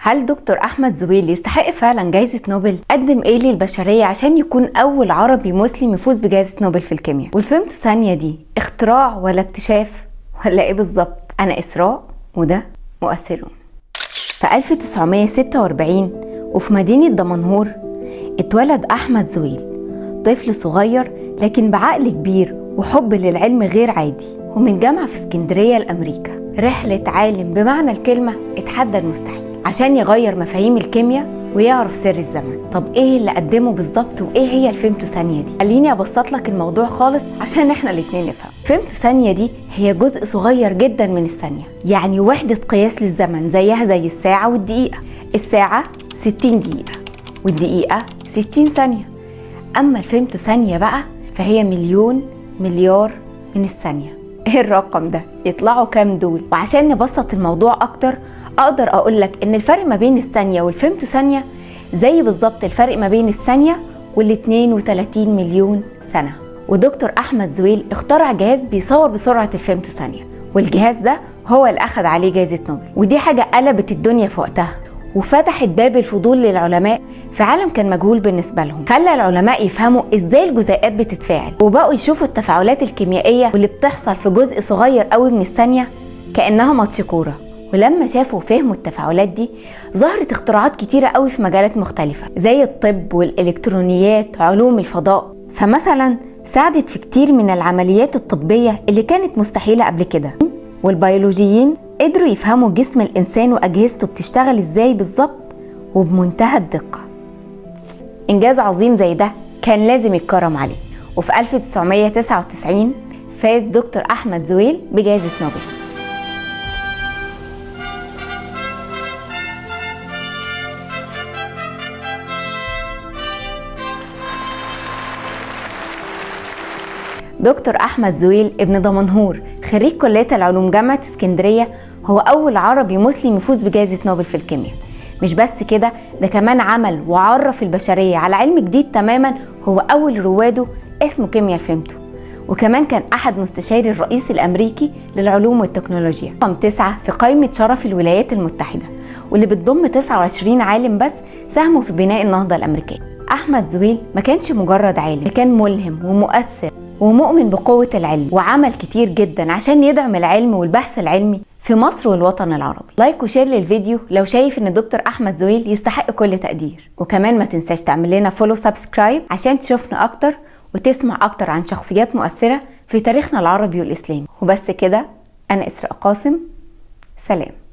هل دكتور أحمد زويل يستحق فعلا جائزة نوبل؟ قدم ايه للبشرية عشان يكون أول عربي مسلم يفوز بجائزة نوبل في الكيمياء؟ والفيمتو ثانية دي اختراع ولا اكتشاف ولا ايه بالظبط؟ أنا إسراء وده مؤثرون. في 1946 وفي مدينة دمنهور اتولد أحمد زويل، طفل صغير لكن بعقل كبير وحب للعلم غير عادي، ومن جامعة في اسكندرية لأمريكا. رحلة عالم بمعنى الكلمة اتحدى المستحيل عشان يغير مفاهيم الكيمياء ويعرف سر الزمن. طب ايه اللي قدمه بالظبط وايه هي الفيمتو ثانية دي؟ خليني ابسط لك الموضوع خالص عشان احنا الاتنين نفهم. الفيمتو ثانية دي هي جزء صغير جدا من الثانية، يعني وحدة قياس للزمن زيها زي الساعة والدقيقة. الساعة 60 دقيقة والدقيقة 60 ثانية. اما الفيمتو ثانية بقى فهي مليون مليار من الثانية. ايه الرقم ده؟ يطلعوا كام دول؟ وعشان نبسط الموضوع اكتر اقدر اقول لك ان الفرق ما بين الثانية والفيمتو ثانية زي بالظبط الفرق ما بين الثانية وال32 مليون سنة. ودكتور احمد زويل اخترع جهاز بيصور بسرعة الفيمتو ثانية، والجهاز ده هو اللي اخذ عليه جائزة نوبل. ودي حاجة قلبت الدنيا في وقتها وفتحت باب الفضول للعلماء في عالم كان مجهول بالنسبة لهم. خلى العلماء يفهموا ازاي الجزيئات بتتفاعل، وبقوا يشوفوا التفاعلات الكيميائية واللي بتحصل في جزء صغير قوي من الثانية كأنها ماتش كورة. ولما شافوا وفهموا التفاعلات دي ظهرت اختراعات كتيرة قوي في مجالات مختلفة زي الطب والإلكترونيات وعلوم الفضاء. فمثلا ساعدت في كتير من العمليات الطبية اللي كانت مستحيلة قبل كده. والبيولوجيين قدروا يفهموا جسم الإنسان وأجهزته بتشتغل إزاي بالظبط وبمنتهى الدقة. إنجاز عظيم زي ده كان لازم يتكرم عليه. وفي 1999 فاز دكتور أحمد زويل بجائزة نوبل. دكتور أحمد زويل ابن دمنهور خريج كلية العلوم جامعة اسكندرية هو أول عربي مسلم يفوز بجائزة نوبل في الكيمياء. مش بس كده، ده كمان عمل وعرف البشرية على علم جديد تماما هو أول رواده اسمه كيمياء الفيمتو. وكمان كان أحد مستشاري الرئيس الأمريكي للعلوم والتكنولوجيا، رقم 9 في قائمة شرف الولايات المتحدة، واللي بتضم 29 عالم بس ساهموا في بناء النهضة الأمريكية. أحمد زويل ما كانش مجرد عالم، كان ملهم ومؤثر ومؤمن بقوة العلم، وعمل كتير جدا عشان يدعم العلم والبحث العلمي في مصر والوطن العربي. لايك وشير للفيديو لو شايف ان دكتور احمد زويل يستحق كل تقدير، وكمان ما تنساش تعمل لنا فولو سبسكرايب عشان تشوفنا اكتر وتسمع اكتر عن شخصيات مؤثرة في تاريخنا العربي والاسلامي. وبس كده، انا إسراء قاسم، سلام.